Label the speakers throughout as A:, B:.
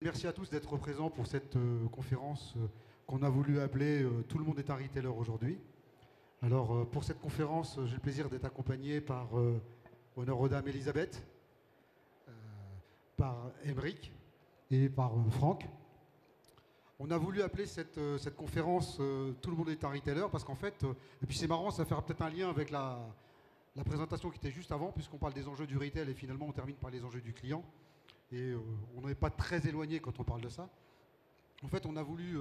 A: Merci à tous d'être présents pour cette conférence qu'on a voulu appeler Tout le monde est un retailer aujourd'hui. Alors pour cette conférence, j'ai le plaisir d'être accompagné par honneur aux dames Elisabeth, euh, par Emeric et par Franck. On a voulu appeler cette conférence Tout le monde est un retailer parce qu'en fait, et puis c'est marrant, ça fera peut-être un lien avec la présentation qui était juste avant, puisqu'on parle des enjeux du retail et finalement on termine par les enjeux du client. Et on n'est pas très éloigné quand on parle de ça. En fait, on a voulu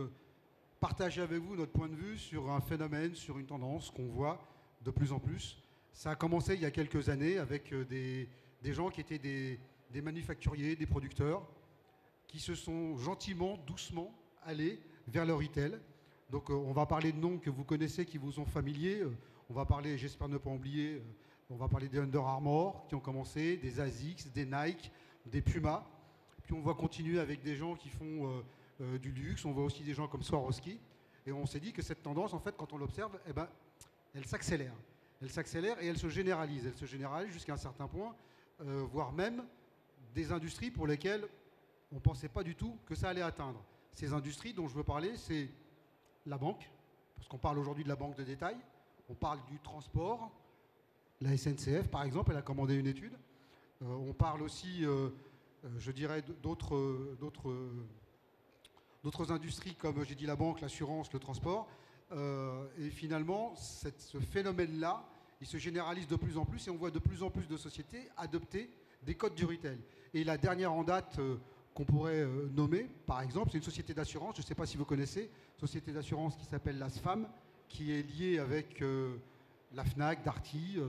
A: partager avec vous notre point de vue sur un phénomène, sur une tendance qu'on voit de plus en plus. Ça a commencé il y a quelques années avec des gens qui étaient des manufacturiers, des producteurs, qui se sont gentiment, doucement allés vers le retail. Donc on va parler de noms que vous connaissez, qui vous sont familiers. On va parler, j'espère ne pas oublier, on va parler des Under Armour qui ont commencé, des ASICS, des Nike, des Puma. Puis on va continuer avec des gens qui font du luxe. On voit aussi des gens comme Swarovski. Et on s'est dit que cette tendance, en fait, quand on l'observe, eh ben, elle s'accélère. Elle s'accélère et elle se généralise. Elle se généralise jusqu'à un certain point, voire même des industries pour lesquelles on ne pensait pas du tout que ça allait atteindre. Ces industries dont je veux parler, c'est la banque, parce qu'on parle aujourd'hui de la banque de détail. On parle du transport. La SNCF, par exemple, elle a commandé une étude. On parle aussi, je dirais, d'autres industries comme, j'ai dit, la banque, l'assurance, le transport. Et finalement, ce phénomène-là, il se généralise de plus en plus et on voit de plus en plus de sociétés adopter des codes du retail. Et la dernière en date qu'on pourrait nommer, par exemple, c'est une société d'assurance, je ne sais pas si vous connaissez, société d'assurance qui s'appelle la SFAM, qui est liée avec la FNAC, Darty,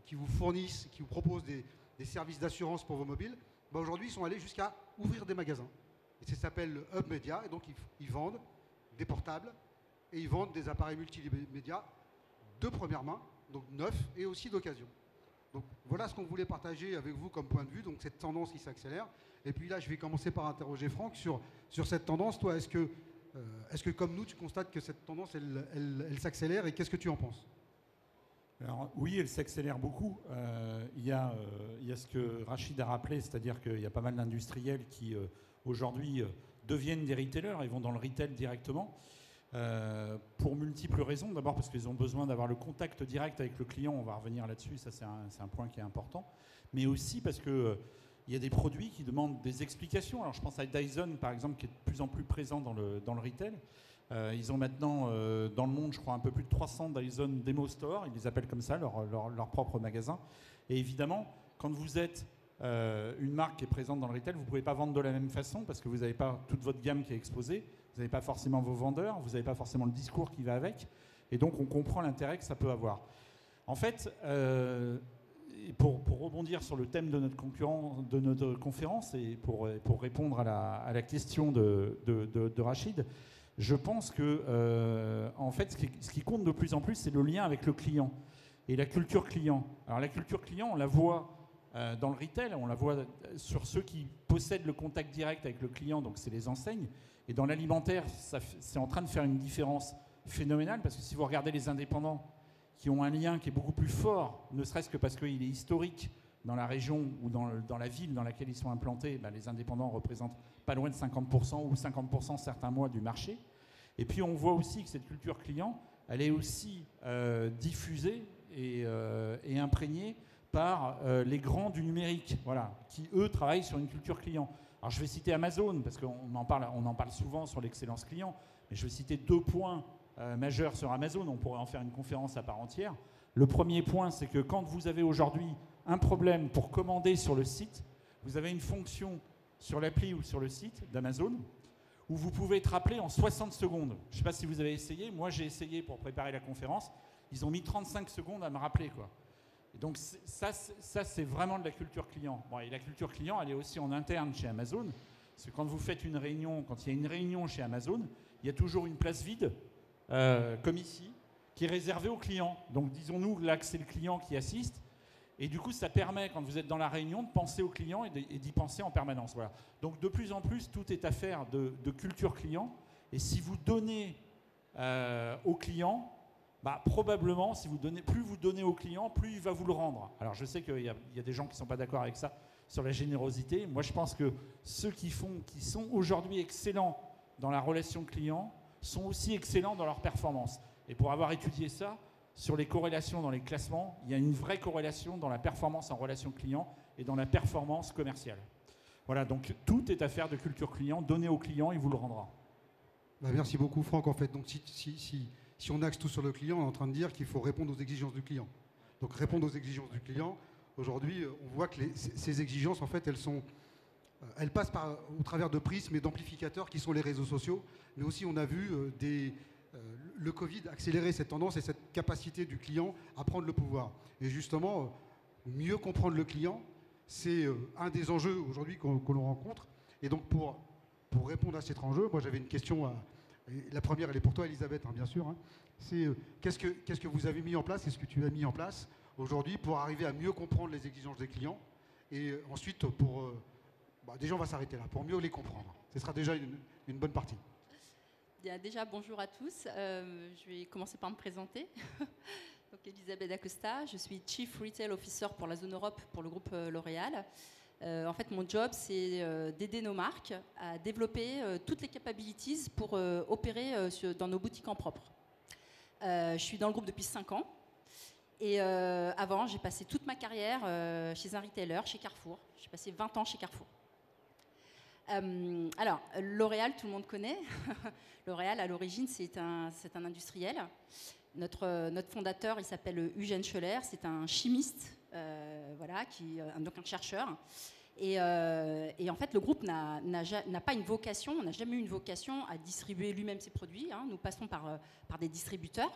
A: qui vous fournissent, qui vous proposent des services d'assurance pour vos mobiles. Ben aujourd'hui, ils sont allés jusqu'à ouvrir des magasins. Et ça s'appelle Hub Media. Et donc, ils vendent des portables et ils vendent des appareils multimédia de première main, donc neufs et aussi d'occasion. Donc, voilà ce qu'on voulait partager avec vous comme point de vue. Donc, cette tendance qui s'accélère. Et puis là, je vais commencer par interroger Franck sur cette tendance. Toi, est-ce que, comme nous, tu constates que cette tendance, elle s'accélère et qu'est-ce que tu en penses ?
B: Alors, oui, elle s'accélère beaucoup. Il y a ce que Rachid a rappelé, c'est-à-dire qu'il y a pas mal d'industriels qui, aujourd'hui, deviennent des retailers et vont dans le retail directement pour multiples raisons. D'abord parce qu'ils ont besoin d'avoir le contact direct avec le client. On va revenir là-dessus, ça c'est un point qui est important. Mais aussi parce qu'il y a des produits qui demandent des explications. Alors je pense à Dyson, par exemple, qui est de plus en plus présent dans le retail. Ils ont maintenant dans le monde, je crois, un peu plus de 300 Dyson Demo Store. Ils les appellent comme ça, leur propre magasin. Et évidemment, quand vous êtes une marque qui est présente dans le retail, vous ne pouvez pas vendre de la même façon parce que vous n'avez pas toute votre gamme qui est exposée. Vous n'avez pas forcément vos vendeurs, vous n'avez pas forcément le discours qui va avec. Et donc, on comprend l'intérêt que ça peut avoir. En fait, pour rebondir sur le thème de notre conférence et pour répondre à la question de Rachid, je pense que, en fait, ce qui compte de plus en plus, c'est le lien avec le client et la culture client. Alors, la culture client, on la voit dans le retail, on la voit sur ceux qui possèdent le contact direct avec le client, donc c'est les enseignes. Et dans l'alimentaire, c'est en train de faire une différence phénoménale, parce que si vous regardez les indépendants qui ont un lien qui est beaucoup plus fort, ne serait-ce que parce qu'il est historique dans la région ou dans la ville dans laquelle ils sont implantés, ben les indépendants représentent pas loin de 50% ou 50% certains mois du marché. Et puis on voit aussi que cette culture client, elle est aussi diffusée et imprégnée par les grands du numérique, voilà, qui eux travaillent sur une culture client. Alors je vais citer Amazon, parce qu'on en parle souvent sur l'excellence client, mais je vais citer 2 points majeurs sur Amazon, on pourrait en faire une conférence à part entière. Le premier point, c'est que quand vous avez aujourd'hui un problème pour commander sur le site, vous avez une fonction sur l'appli ou sur le site d'Amazon où vous pouvez être rappelé en 60 secondes. Je ne sais pas si vous avez essayé, moi j'ai essayé pour préparer la conférence, ils ont mis 35 secondes à me rappeler, quoi. Et donc ça c'est vraiment de la culture client. Bon, et la culture client, elle est aussi en interne chez Amazon. Parce que quand vous faites une réunion, quand il y a une réunion chez Amazon, il y a toujours une place vide, comme ici, qui est réservée aux clients. Donc disons-nous là que c'est le client qui assiste. Et du coup, ça permet, quand vous êtes dans la réunion, de penser au client et d'y penser en permanence. Voilà. Donc de plus en plus, tout est affaire de culture client. Et si vous donnez au client, bah, probablement, plus vous donnez au client, plus il va vous le rendre. Alors je sais qu'il y a des gens qui ne sont pas d'accord avec ça. sur la générosité. Moi, je pense que ceux qui sont aujourd'hui excellents dans la relation client sont aussi excellents dans leur performance. Et pour avoir étudié ça, sur les corrélations dans les classements, il y a une vraie corrélation dans la performance en relation client et dans la performance commerciale. Voilà, donc tout est affaire de culture client. Donnez au client, il vous le rendra.
A: Bah, merci beaucoup Franck. En fait, donc si on axe tout sur le client, on est en train de dire qu'il faut répondre aux exigences du client. Donc répondre aux exigences du client. Aujourd'hui, on voit que ces exigences, en fait, elles passent au travers de prismes et d'amplificateurs qui sont les réseaux sociaux. Mais aussi, on a vu le Covid accélérer cette tendance et cette capacité du client à prendre le pouvoir. Et justement, mieux comprendre le client, c'est un des enjeux aujourd'hui que l'on rencontre. Et donc, pour répondre à cet enjeu, moi j'avais une question. La première, elle est pour toi, Elisabeth, hein, bien sûr. Hein. C'est qu'est-ce que vous avez mis en place, qu'est-ce que tu as mis en place aujourd'hui pour arriver à mieux comprendre les exigences des clients et ensuite déjà on va s'arrêter là, pour mieux les comprendre. Ce sera déjà une bonne partie.
C: Bien, déjà, bonjour à tous. Je vais commencer par me présenter. Donc, Elisabeth Acosta, je suis Chief Retail Officer pour la zone Europe pour le groupe L'Oréal. En fait, mon job, c'est d'aider nos marques à développer toutes les capabilities pour opérer dans nos boutiques en propre. Je suis dans le groupe depuis 5 ans. Et avant, j'ai passé toute ma carrière chez un retailer, chez Carrefour. J'ai passé 20 ans chez Carrefour. Alors, L'Oréal, tout le monde connaît. L'Oréal, à l'origine, c'est un industriel. Notre fondateur, il s'appelle Eugène Scheller. C'est un chimiste, donc un chercheur. Et en fait, le groupe n'a pas une vocation, on n'a jamais eu une vocation à distribuer lui-même ses produits. Hein. Nous passons par des distributeurs.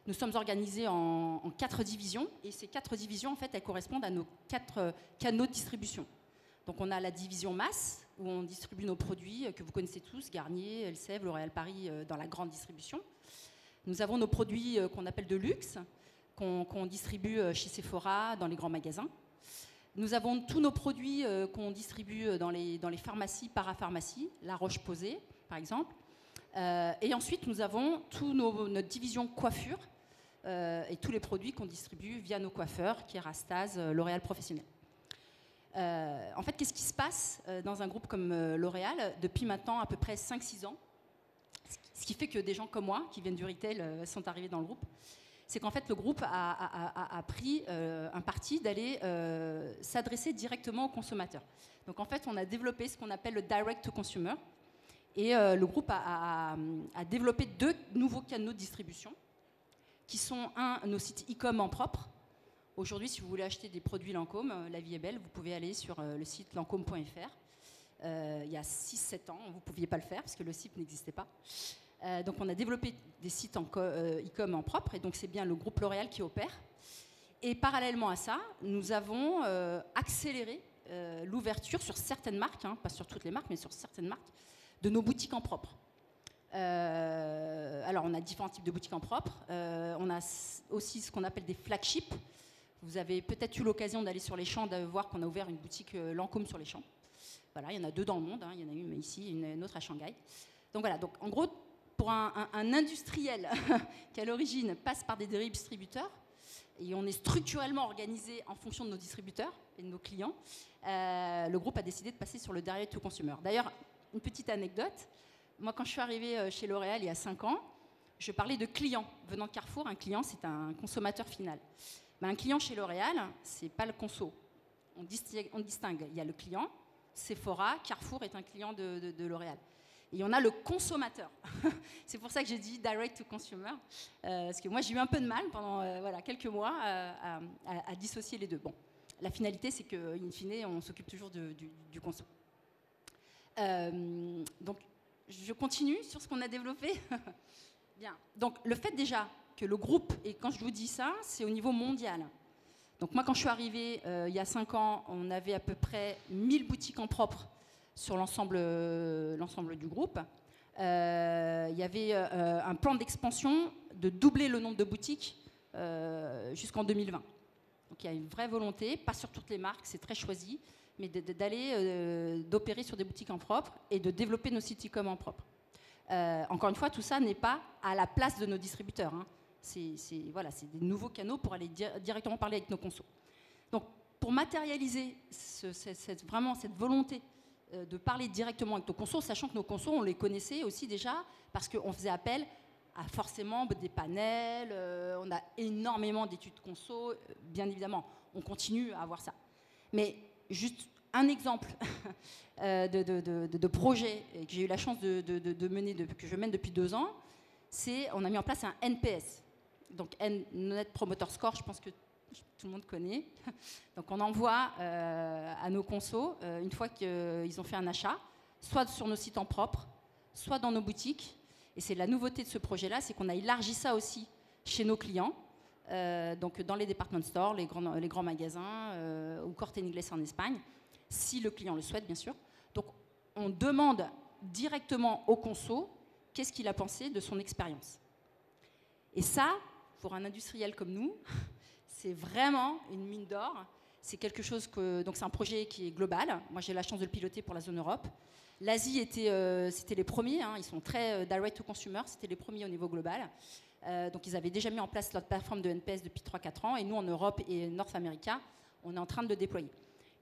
C: Nous sommes organisés en 4 divisions. Et ces 4 divisions, en fait, elles correspondent à nos 4 canaux de distribution. Donc on a la division masse, où on distribue nos produits que vous connaissez tous, Garnier, Elseve, L'Oréal Paris, dans la grande distribution. Nous avons nos produits qu'on appelle de luxe, qu'on distribue chez Sephora, dans les grands magasins. Nous avons tous nos produits qu'on distribue dans les pharmacies, parapharmacies, La Roche-Posay, par exemple. Et ensuite, nous avons notre division coiffure et tous les produits qu'on distribue via nos coiffeurs, Kérastase, L'Oréal Professionnel. En fait, qu'est-ce qui se passe dans un groupe comme L'Oréal depuis maintenant à peu près 5-6 ans? Ce qui fait que des gens comme moi, qui viennent du retail, sont arrivés dans le groupe. C'est qu'en fait, le groupe a pris un parti d'aller s'adresser directement aux consommateurs. Donc en fait, on a développé ce qu'on appelle le direct to consumer. Et le groupe a développé 2 nouveaux canaux de distribution, qui sont nos sites e-com en propre. Aujourd'hui, si vous voulez acheter des produits Lancôme, la vie est belle, vous pouvez aller sur le site lancôme.fr. Il y a 6-7 ans, vous ne pouviez pas le faire parce que le site n'existait pas. Donc on a développé des sites e-com en propre, et donc c'est bien le groupe L'Oréal qui opère. Et parallèlement à ça, nous avons accéléré l'ouverture sur certaines marques, hein, pas sur toutes les marques, mais sur certaines marques, de nos boutiques en propre. Alors on a différents types de boutiques en propre. On a aussi ce qu'on appelle des flagships. Vous avez peut-être eu l'occasion d'aller sur les Champs, de voir qu'on a ouvert une boutique Lancôme sur les Champs. Voilà, il y en a 2 dans le monde, hein. Il y en a une ici, une autre à Shanghai. Donc voilà, donc en gros, pour un industriel qui à l'origine passe par des distributeurs, et on est structurellement organisé en fonction de nos distributeurs et de nos clients, le groupe a décidé de passer sur le direct to consumer. D'ailleurs, une petite anecdote, moi quand je suis arrivée chez L'Oréal il y a 5 ans, je parlais de clients venant de Carrefour. Un client, c'est un consommateur final. Ben, un client chez L'Oréal, c'est pas le conso. On distingue. Il y a le client, Sephora, Carrefour est un client de L'Oréal. Et on a le consommateur. C'est pour ça que j'ai dit direct to consumer, parce que moi j'ai eu un peu de mal pendant quelques mois à dissocier les deux. Bon, la finalité c'est qu'in fine on s'occupe toujours du conso. Donc je continue sur ce qu'on a développé. Bien. Donc le fait déjà que le groupe, et quand je vous dis ça, c'est au niveau mondial. Donc moi quand je suis arrivée il y a 5 ans, on avait à peu près 1000 boutiques en propre sur l'ensemble du groupe. Il y avait un plan d'expansion de doubler le nombre de boutiques jusqu'en 2020. Donc il y a une vraie volonté, pas sur toutes les marques, c'est très choisi, mais d'opérer sur des boutiques en propre et de développer nos sites e-com en propre. Encore une fois, tout ça n'est pas à la place de nos distributeurs. Hein. C'est des nouveaux canaux pour aller directement parler avec nos consos. Donc, pour matérialiser vraiment cette volonté de parler directement avec nos consos, sachant que nos consos, on les connaissait aussi déjà, parce qu'on faisait appel à forcément des panels, on a énormément d'études conso, bien évidemment, on continue à avoir ça. Mais juste un exemple de projet que j'ai eu la chance de mener, que je mène depuis 2 ans, c'est on a mis en place un NPS. Donc Net Promoter Score, je pense que tout le monde connaît. Donc on envoie à nos consos, une fois qu'ils ont fait un achat, soit sur nos sites en propre, soit dans nos boutiques. Et c'est la nouveauté de ce projet-là, c'est qu'on a élargi ça aussi chez nos clients, donc dans les department stores, les grands magasins, ou Corte Inglés en Espagne, si le client le souhaite, bien sûr. Donc on demande directement au conso qu'est-ce qu'il a pensé de son expérience. Et ça, pour un industriel comme nous, c'est vraiment une mine d'or. C'est quelque chose donc c'est un projet qui est global. Moi, j'ai la chance de le piloter pour la zone Europe. L'Asie c'était les premiers. Ils sont très direct to consumer. C'était les premiers au niveau global. Donc, ils avaient déjà mis en place leur plateforme de NPS depuis 3-4 ans. Et nous, en Europe et North America, on est en train de le déployer.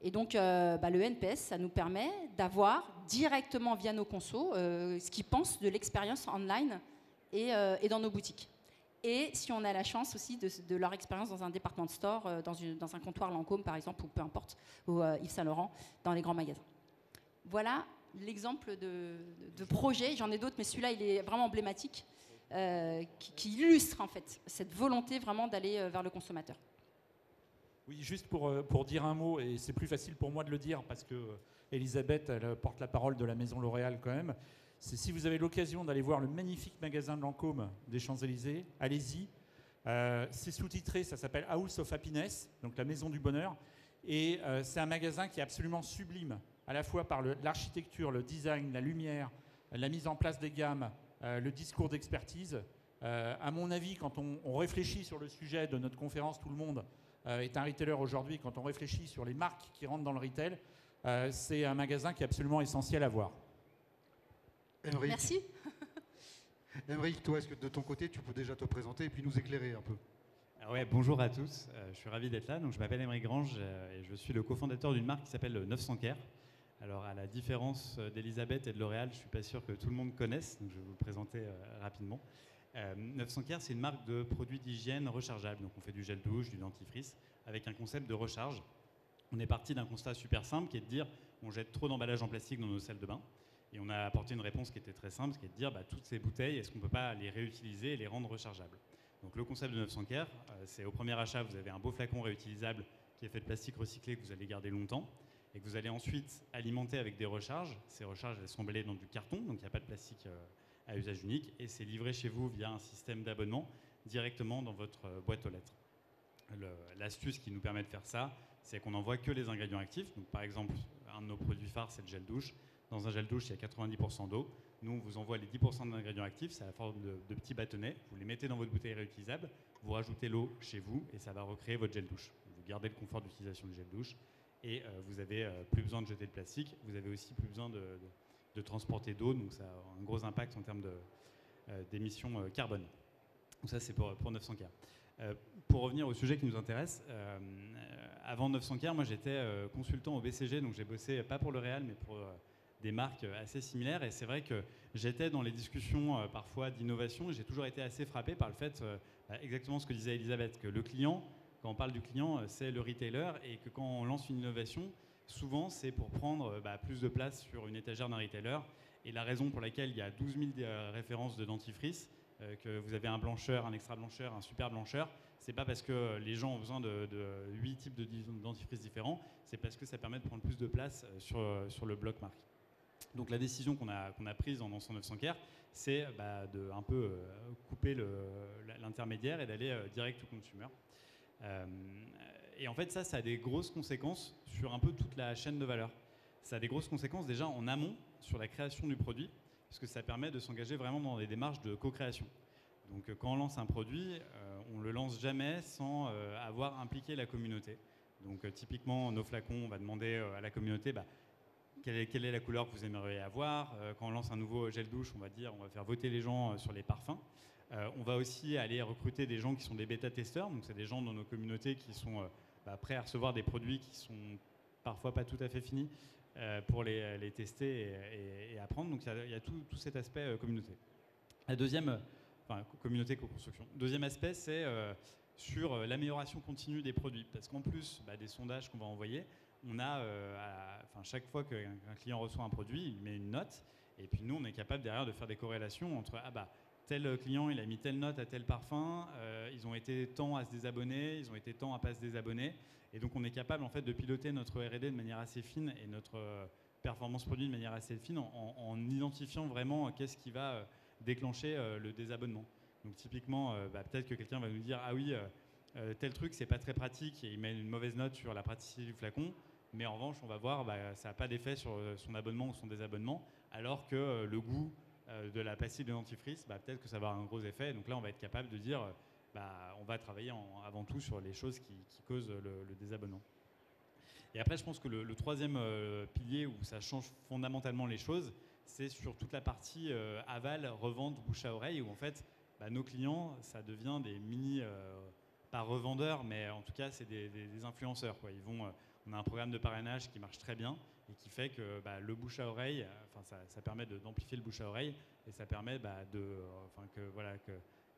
C: Et donc, le NPS, ça nous permet d'avoir directement via nos consos ce qu'ils pensent de l'expérience online et dans nos boutiques. Et si on a la chance aussi de leur expérience dans un department store, dans un comptoir Lancôme par exemple, ou peu importe, ou Yves Saint Laurent, dans les grands magasins. Voilà l'exemple de projet. J'en ai d'autres, mais celui-là, il est vraiment emblématique, qui illustre en fait cette volonté vraiment d'aller vers le consommateur.
B: Oui, juste pour dire un mot, et c'est plus facile pour moi de le dire parce que Elisabeth, elle porte la parole de la maison L'Oréal quand même. C'est si vous avez l'occasion d'aller voir le magnifique magasin de Lancôme des Champs-Élysées, allez-y. C'est sous-titré, ça s'appelle House of Happiness, donc la maison du bonheur. Et c'est un magasin qui est absolument sublime, à la fois par l'architecture, le design, la lumière, la mise en place des gammes, le discours d'expertise. À mon avis, quand on réfléchit sur le sujet de notre conférence, tout le monde est un retailer aujourd'hui. Quand on réfléchit sur les marques qui rentrent dans le retail, c'est un magasin qui est absolument essentiel à voir.
A: Aymeric.
C: Merci.
A: Aymeric, toi, est-ce que de ton côté, tu peux déjà te présenter et puis nous éclairer un peu?
D: Ouais, bonjour à tous, je suis ravi d'être là. Donc, je m'appelle Aymeric Grange et je suis le cofondateur d'une marque qui s'appelle 900 Care. Alors, à la différence d'Elisabeth et de L'Oréal, je ne suis pas sûr que tout le monde connaisse, donc je vais vous le présenter rapidement. 900 Care, c'est une marque de produits d'hygiène rechargeables. Donc, on fait du gel douche, du dentifrice, avec un concept de recharge. On est parti d'un constat super simple qui est de dire on jette trop d'emballages en plastique dans nos salles de bain. Et on a apporté une réponse qui était très simple, qui est de dire toutes ces bouteilles, est-ce qu'on ne peut pas les réutiliser et les rendre rechargeables? Donc le concept de 900 Care, c'est au premier achat, vous avez un beau flacon réutilisable qui est fait de plastique recyclé que vous allez garder longtemps et que vous allez ensuite alimenter avec des recharges. Ces recharges, elles sont emballées dans du carton, donc il n'y a pas de plastique à usage unique et c'est livré chez vous via un système d'abonnement directement dans votre boîte aux lettres. L'astuce qui nous permet de faire ça, c'est qu'on n'envoie que les ingrédients actifs. Donc par exemple, un de nos produits phares, c'est le gel douche. Dans un gel douche, il y a 90% d'eau. Nous, on vous envoie les 10% d'ingrédients actifs, c'est à la forme de petits bâtonnets. Vous les mettez dans votre bouteille réutilisable, vous rajoutez l'eau chez vous et ça va recréer votre gel douche. Vous gardez le confort d'utilisation du gel douche et vous n'avez plus besoin de jeter le plastique. Vous avez aussi plus besoin de transporter d'eau, donc ça a un gros impact en termes d'émissions carbone. Donc ça, c'est pour 900 Care. Pour revenir au sujet qui nous intéresse, avant 900 Care, moi j'étais consultant au BCG, donc j'ai bossé pas pour L'Oréal, mais pour des marques assez similaires. Et c'est vrai que j'étais dans les discussions parfois d'innovation et j'ai toujours été assez frappé par le fait, exactement ce que disait Elisabeth, que le client, quand on parle du client, c'est le retailer et que quand on lance une innovation, souvent c'est pour prendre plus de place sur une étagère d'un retailer. Et la raison pour laquelle il y a 12 000 références de dentifrice, que vous avez un blancheur, un extra blancheur, un super blancheur, c'est pas parce que les gens ont besoin de 8 types de dentifrice différents, c'est parce que ça permet de prendre plus de place sur le bloc marque. Donc la décision qu'on a prise en lançant 900 Care, c'est de un peu couper l'intermédiaire et d'aller direct au consumer. Et en fait, ça a des grosses conséquences sur un peu toute la chaîne de valeur. Ça a des grosses conséquences déjà en amont sur la création du produit, parce que ça permet de s'engager vraiment dans des démarches de co-création. Donc quand on lance un produit, on ne le lance jamais sans avoir impliqué la communauté. Donc typiquement, nos flacons, on va demander à la communauté quelle est la couleur que vous aimeriez avoir. Quand on lance un nouveau gel douche, on va faire voter les gens sur les parfums. On va aussi aller recruter des gens qui sont des bêta-testeurs. Donc c'est des gens dans nos communautés qui sont prêts à recevoir des produits qui sont parfois pas tout à fait finis pour les tester et apprendre. Donc il y a tout cet aspect communauté. La deuxième, communauté co-construction. Deuxième aspect, c'est sur l'amélioration continue des produits. Parce qu'en plus des sondages qu'on va envoyer, on a, chaque fois qu'un client reçoit un produit, il met une note. Et puis nous, on est capable derrière de faire des corrélations entre tel client, il a mis telle note à tel parfum, ils ont été tant à se désabonner, ils ont été tant à pas se désabonner. Et donc on est capable en fait de piloter notre R&D de manière assez fine et notre performance produit de manière assez fine en identifiant vraiment qu'est-ce qui va déclencher le désabonnement. Donc typiquement, peut-être que quelqu'un va nous dire ah oui, tel truc c'est pas très pratique et il met une mauvaise note sur la praticité du flacon, mais en revanche on va voir ça n'a pas d'effet sur son abonnement ou son désabonnement, alors que le goût de la pastille de dentifrice, peut-être que ça va avoir un gros effet. Donc là on va être capable de dire on va travailler avant tout sur les choses qui causent le désabonnement. Et après je pense que le troisième pilier où ça change fondamentalement les choses, c'est sur toute la partie aval, revente, bouche à oreille, où en fait nos clients, ça devient des mini, pas revendeurs, mais en tout cas c'est des influenceurs, quoi. On a un programme de parrainage qui marche très bien et qui fait que le bouche à oreille, ça permet d'amplifier le bouche à oreille et ça permet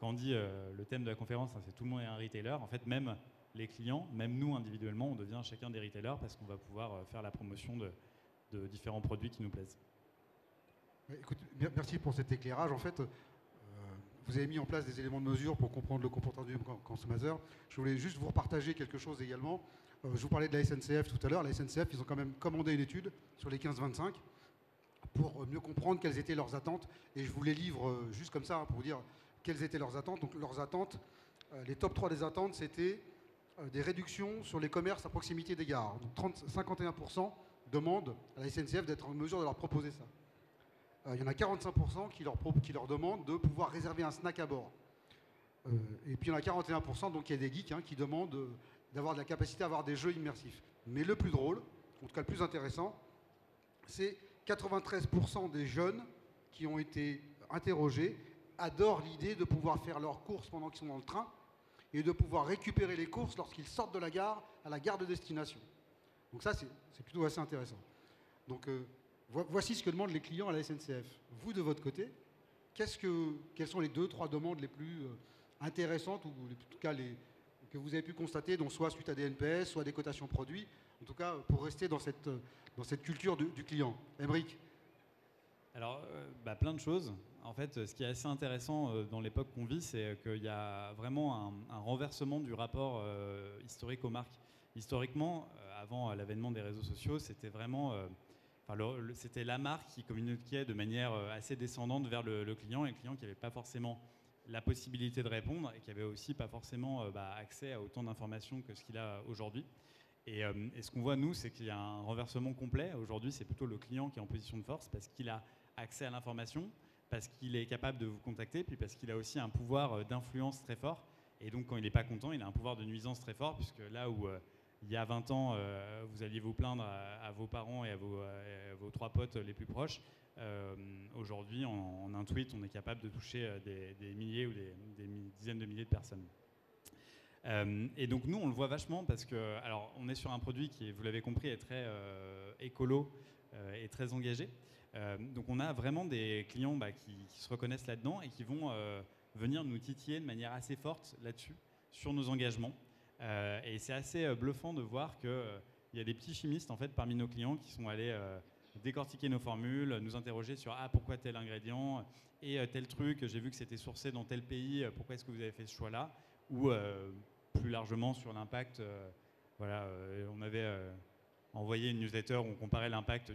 D: quand on dit le thème de la conférence, c'est tout le monde est un retailer, en fait même les clients, même nous individuellement, on devient chacun des retailers parce qu'on va pouvoir faire la promotion de différents produits qui nous plaisent.
A: Écoute, merci pour cet éclairage. En fait, vous avez mis en place des éléments de mesure pour comprendre le comportement du consommateur. Je voulais juste vous repartager quelque chose également. Je vous parlais de la SNCF tout à l'heure. La SNCF, ils ont quand même commandé une étude sur les 15-25 pour mieux comprendre quelles étaient leurs attentes. Et je vous les livre juste comme ça pour vous dire quelles étaient leurs attentes. Donc leurs attentes, les top 3 des attentes, c'était des réductions sur les commerces à proximité des gares. Donc 51% demandent à la SNCF d'être en mesure de leur proposer ça. Il y en a 45% qui leur demandent de pouvoir réserver un snack à bord. Et puis il y en a 41%, donc il y a des geeks qui demandent d'avoir de la capacité à avoir des jeux immersifs. Mais le plus drôle, en tout cas le plus intéressant, c'est 93% des jeunes qui ont été interrogés adorent l'idée de pouvoir faire leurs courses pendant qu'ils sont dans le train et de pouvoir récupérer les courses lorsqu'ils sortent de la gare à la gare de destination. Donc ça, c'est plutôt assez intéressant. Donc voici ce que demandent les clients à la SNCF. Vous, de votre côté, quelles sont les 2-3 demandes les plus intéressantes, ou en tout cas que vous avez pu constater, donc soit suite à des NPS, soit des cotations produits, en tout cas pour rester dans cette culture du client. Aymeric?
D: Alors, plein de choses. En fait, ce qui est assez intéressant dans l'époque qu'on vit, c'est qu'il y a vraiment un renversement du rapport historique aux marques. Historiquement, avant l'avènement des réseaux sociaux, c'était vraiment... c'était la marque qui communiquait de manière assez descendante vers le client, et le client qui n'avait pas forcément la possibilité de répondre et qui n'avait aussi pas forcément accès à autant d'informations que ce qu'il a aujourd'hui. Et ce qu'on voit, nous, c'est qu'il y a un renversement complet. Aujourd'hui, c'est plutôt le client qui est en position de force parce qu'il a accès à l'information, parce qu'il est capable de vous contacter, puis parce qu'il a aussi un pouvoir d'influence très fort. Et donc, quand il n'est pas content, il a un pouvoir de nuisance très fort, puisque là où il y a 20 ans, vous alliez vous plaindre à vos parents et à vos 3 potes les plus proches, aujourd'hui, en un tweet, on est capable de toucher des milliers ou des dizaines de milliers de personnes. Et donc nous, on le voit vachement parce que, alors, on est sur un produit qui, vous l'avez compris, est très écolo et très engagé. Donc on a vraiment des clients qui se reconnaissent là-dedans et qui vont venir nous titiller de manière assez forte là-dessus, sur nos engagements. Et c'est assez bluffant de voir qu'il y a des petits chimistes en fait parmi nos clients qui sont allés décortiquer nos formules, nous interroger sur pourquoi tel ingrédient et tel truc, j'ai vu que c'était sourcé dans tel pays, pourquoi est-ce que vous avez fait ce choix-là, ou plus largement sur l'impact. On avait envoyé une newsletter où on comparait l'impact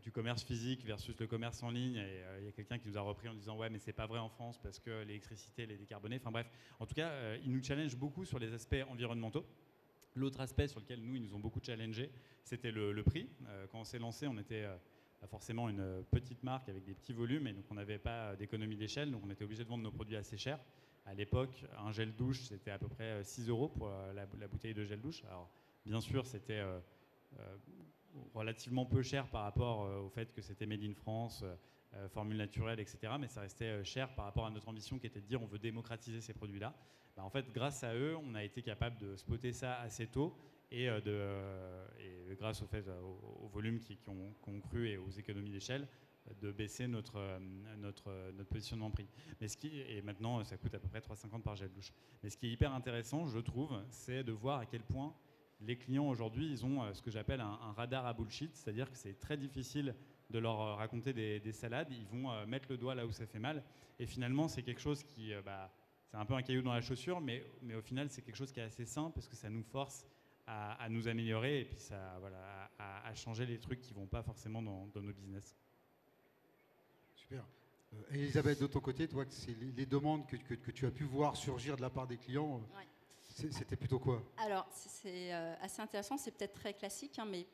D: du commerce physique versus le commerce en ligne, et il y a quelqu'un qui nous a repris en disant ouais mais c'est pas vrai en France parce que l'électricité elle est décarbonée. Enfin bref, en tout cas ils nous challengent beaucoup sur les aspects environnementaux. L'autre aspect sur lequel ils nous ont beaucoup challengé, c'était le prix. Quand on s'est lancé, on était forcément une petite marque avec des petits volumes, et donc on n'avait pas d'économie d'échelle, donc on était obligé de vendre nos produits assez chers. À l'époque, un gel douche c'était à peu près 6 € pour la bouteille de gel douche. Alors bien sûr c'était relativement peu cher par rapport au fait que c'était made in France, formule naturelle, etc. Mais ça restait cher par rapport à notre ambition qui était de dire on veut démocratiser ces produits-là. En fait, grâce à eux, on a été capable de spotter ça assez tôt et grâce au volume qui ont cru et aux économies d'échelle, de baisser notre positionnement prix. Et maintenant, ça coûte à peu près 3,50 par gel douche. Mais ce qui est hyper intéressant, je trouve, c'est de voir à quel point les clients aujourd'hui, ils ont ce que j'appelle un radar à bullshit, c'est-à-dire que c'est très difficile de leur raconter des salades. Ils vont mettre le doigt là où ça fait mal. Et finalement, c'est quelque chose qui... c'est un peu un caillou dans la chaussure, mais au final, c'est quelque chose qui est assez simple parce que ça nous force à nous améliorer et puis ça, voilà, à changer les trucs qui ne vont pas forcément dans nos business.
A: Super. Elisabeth, de ton côté, toi, c'est les demandes que tu as pu voir surgir de la part des clients, c'était plutôt quoi?
C: Alors, c'est assez intéressant, c'est peut-être très classique, hein, mais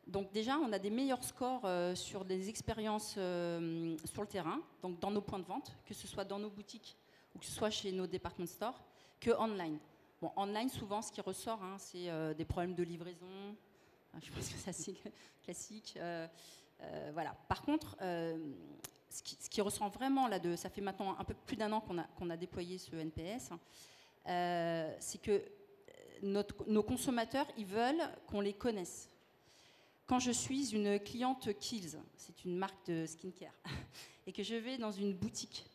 C: donc déjà, on a des meilleurs scores sur des expériences sur le terrain, donc dans nos points de vente, que ce soit dans nos boutiques ou que ce soit chez nos department stores, que online. Bon, online, souvent, ce qui ressort, hein, c'est des problèmes de livraison. Je pense que c'est assez classique. Voilà. Par contre, ce qui ressort vraiment là, ça fait maintenant un peu plus d'un an qu'on a déployé ce NPS, c'est que nos consommateurs, ils veulent qu'on les connaisse. Quand je suis une cliente Kiehl's, c'est une marque de skincare, et que je vais dans une boutique,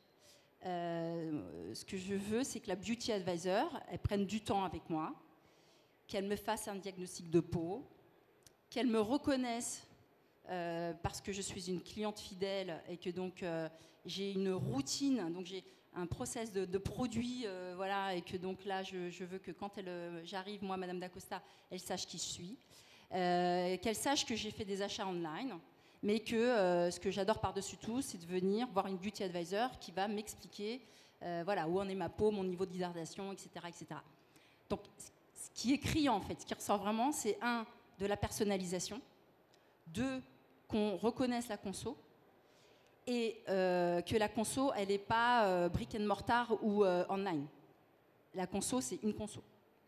C: ce que je veux, c'est que la beauty advisor, elle prenne du temps avec moi, qu'elle me fasse un diagnostic de peau, qu'elle me reconnaisse parce que je suis une cliente fidèle et que donc j'ai une routine, donc j'ai un process de produits, voilà, et que donc là, je veux que quand j'arrive, moi, Madame Dacosta, elle sache qui je suis, qu'elle sache que j'ai fait des achats online, mais que ce que j'adore par-dessus tout, c'est de venir voir une beauty advisor qui va m'expliquer voilà, où en est ma peau, mon niveau d'hydratation, etc., etc. Donc, ce qui est criant, en fait, ce qui ressort vraiment, c'est de la personnalisation, 2, qu'on reconnaisse la conso, et que la conso, elle n'est pas brick and mortar ou online. La conso, c'est une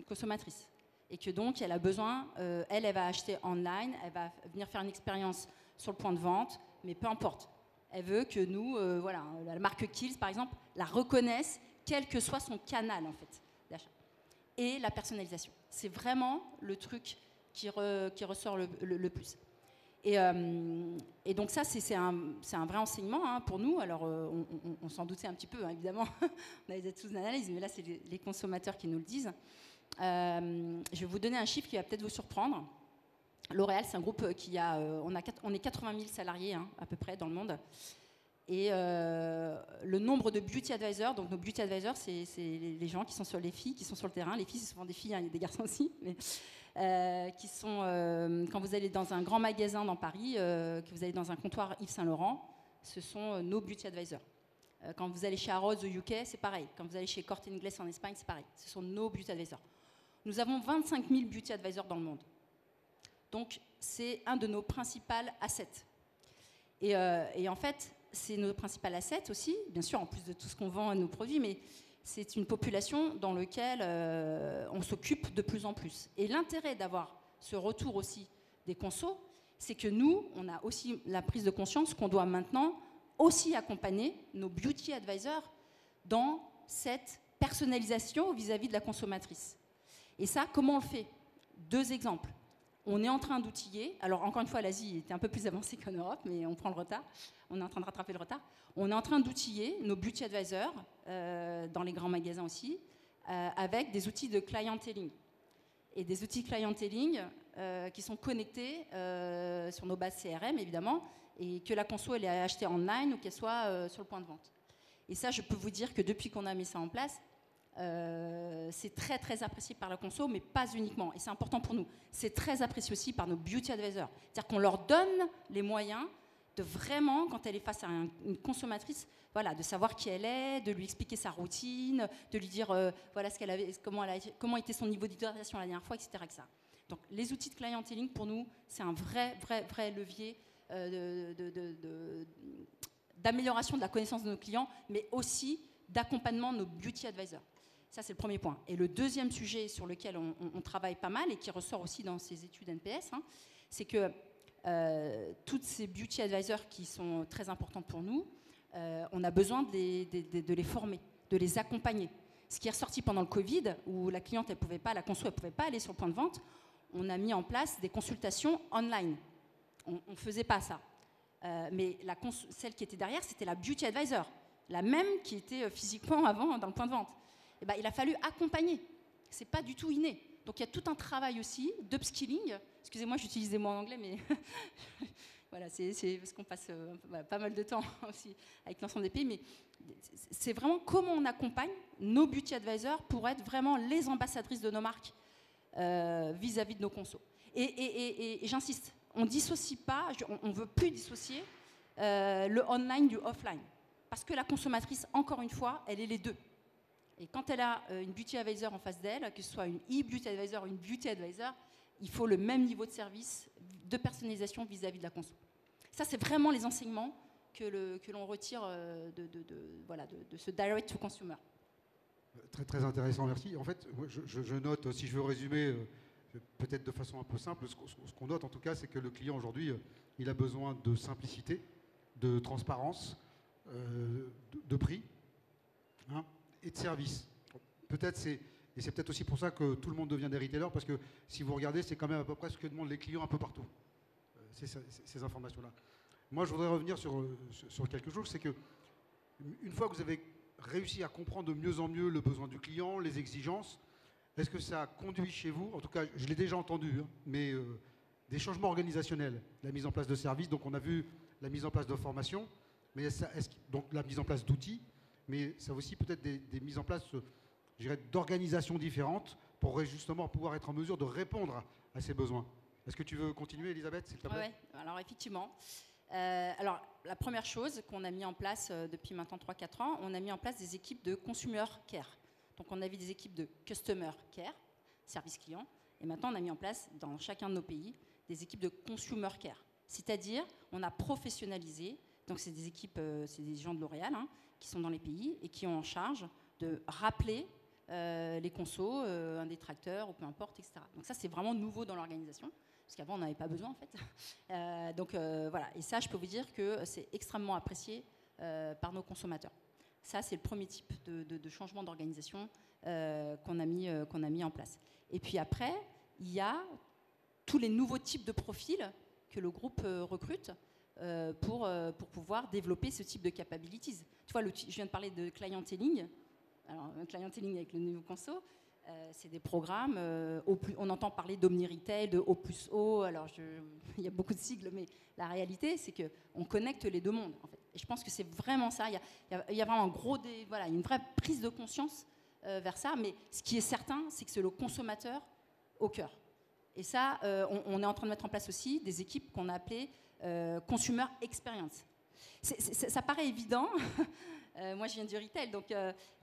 C: consommatrice. Et que donc, elle a besoin, elle va acheter online, elle va venir faire une expérience sur le point de vente, mais peu importe. Elle veut que nous, voilà, la marque Kiehl's, par exemple, la reconnaisse, quel que soit son canal, en fait, d'achat. Et la personnalisation. C'est vraiment le truc qui ressort le plus. Et donc ça, c'est un vrai enseignement hein, pour nous. Alors, on s'en doutait un petit peu, hein, évidemment. On avait tous d'analyse, mais là, c'est les consommateurs qui nous le disent. Je vais vous donner un chiffre qui va peut-être vous surprendre. L'Oréal, c'est un groupe qui on est 80 000 salariés hein, à peu près dans le monde. Et le nombre de beauty advisors, donc nos beauty advisors, c'est les gens qui sont sur les filles, qui sont sur le terrain. Les filles, c'est souvent des filles, hein, il y a des garçons aussi, mais qui sont, quand vous allez dans un grand magasin dans Paris, que vous allez dans un comptoir Yves Saint Laurent, ce sont nos beauty advisors. Quand vous allez chez Harrods au UK, c'est pareil. Quand vous allez chez Corte Inglés en Espagne, c'est pareil. Ce sont nos beauty advisors. Nous avons 25 000 beauty advisors dans le monde. Donc, c'est un de nos principaux assets. Et en fait, c'est nos principaux assets aussi, bien sûr, en plus de tout ce qu'on vend à nos produits, mais c'est une population dans laquelle on s'occupe de plus en plus. Et l'intérêt d'avoir ce retour aussi des consos, c'est que nous, on a aussi la prise de conscience qu'on doit maintenant aussi accompagner nos beauty advisors dans cette personnalisation vis-à-vis de la consommatrice. Et ça, comment on le fait? 2 exemples. On est en train d'outiller, alors encore une fois, l'Asie était un peu plus avancée qu'en Europe, mais on prend le retard, on est en train de rattraper le retard. On est en train d'outiller nos beauty advisors, dans les grands magasins aussi, avec des outils de clienteling. Et des outils clienteling qui sont connectés sur nos bases CRM, évidemment, et que la conso, elle est achetée en online ou qu'elle soit sur le point de vente. Et ça, je peux vous dire que depuis qu'on a mis ça en place, c'est très très apprécié par la conso, mais pas uniquement. Et c'est important pour nous. C'est très apprécié aussi par nos beauty advisors. C'est-à-dire qu'on leur donne les moyens de vraiment, quand elle est face à une consommatrice, voilà, de savoir qui elle est, de lui expliquer sa routine, de lui dire voilà ce qu'elle avait, comment était son niveau d'hydratation la dernière fois, etc., etc. Donc les outils de clienteling pour nous, c'est un vrai levier d'amélioration de la connaissance de nos clients, mais aussi d'accompagnement de nos beauty advisors. Ça, c'est le premier point. Et le deuxième sujet sur lequel on travaille pas mal et qui ressort aussi dans ces études NPS, hein, c'est que toutes ces beauty advisors qui sont très importantes pour nous, on a besoin de les former, de les accompagner. Ce qui est ressorti pendant le Covid, où la cliente, la conso, elle ne pouvait pas aller sur le point de vente, on a mis en place des consultations online. On ne faisait pas ça. Mais celle qui était derrière, c'était la beauty advisor, la même qui était physiquement avant dans le point de vente. Et ben, il a fallu accompagner. Ce n'est pas du tout inné. Donc il y a tout un travail aussi d'upskilling. Excusez-moi, j'utilise des mots en anglais, mais voilà, c'est parce qu'on passe pas mal de temps aussi avec l'ensemble des pays. Mais c'est vraiment comment on accompagne nos beauty advisors pour être vraiment les ambassadrices de nos marques vis-à-vis de nos consos. Et j'insiste, on ne dissocie pas, on ne veut plus dissocier le online du offline. Parce que la consommatrice, encore une fois, elle est les deux. Et quand elle a une beauty advisor en face d'elle, que ce soit une e-beauty advisor ou une beauty advisor, il faut le même niveau de service, de personnalisation vis-à-vis de la conso. Ça, c'est vraiment les enseignements que l'on retire de ce direct to consumer.
A: Très, très intéressant, merci. En fait, je note, si je veux résumer peut-être de façon un peu simple, ce qu'on note en tout cas, c'est que le client aujourd'hui, il a besoin de simplicité, de transparence, de prix, hein, et de service. Peut-être c'est peut-être aussi pour ça que tout le monde devient des retailers, parce que si vous regardez, c'est quand même à peu près ce que demandent les clients un peu partout, ces informations-là. Moi, je voudrais revenir sur quelque chose, c'est que une fois que vous avez réussi à comprendre de mieux en mieux le besoin du client, les exigences, est-ce que ça conduit chez vous, en tout cas, je l'ai déjà entendu, hein, mais des changements organisationnels, la mise en place de services, donc on a vu la mise en place de formations, mais donc la mise en place d'outils, mais ça aussi peut-être des mises en place, je dirais, d'organisations différentes pour justement pouvoir être en mesure de répondre à ces besoins. Est-ce que tu veux continuer, Elisabeth, s'il te plaît ?
C: Oui, alors effectivement. Alors, la première chose qu'on a mis en place depuis maintenant 3-4 ans, on a mis en place des équipes de consumer care. Donc, on avait des équipes de customer care, service client, et maintenant, on a mis en place dans chacun de nos pays des équipes de consumer care. C'est-à-dire, on a professionnalisé, donc c'est des équipes, c'est des gens de L'Oréal hein, qui sont dans les pays et qui ont en charge de rappeler les consos, un détracteur ou peu importe, etc. Donc ça, c'est vraiment nouveau dans l'organisation, parce qu'avant, on n'avait pas besoin, en fait. Voilà. Et ça, je peux vous dire que c'est extrêmement apprécié par nos consommateurs. Ça, c'est le premier type de changement d'organisation qu'on a mis en place. Et puis après, il y a tous les nouveaux types de profils que le groupe recrute pour pouvoir développer ce type de capabilities. Tu vois, je viens de parler de clienteling. Alors, un clienteling avec le niveau conso, c'est des programmes, on entend parler d'omni-retail, de O+O, alors il y a beaucoup de sigles, mais la réalité, c'est qu'on connecte les deux mondes, en fait. Et je pense que c'est vraiment ça, il y a vraiment une vraie prise de conscience vers ça, mais ce qui est certain, c'est que c'est le consommateur au cœur. Et ça, on est en train de mettre en place aussi des équipes qu'on a appelées Consumer Experience. Ça paraît évident, moi je viens du retail,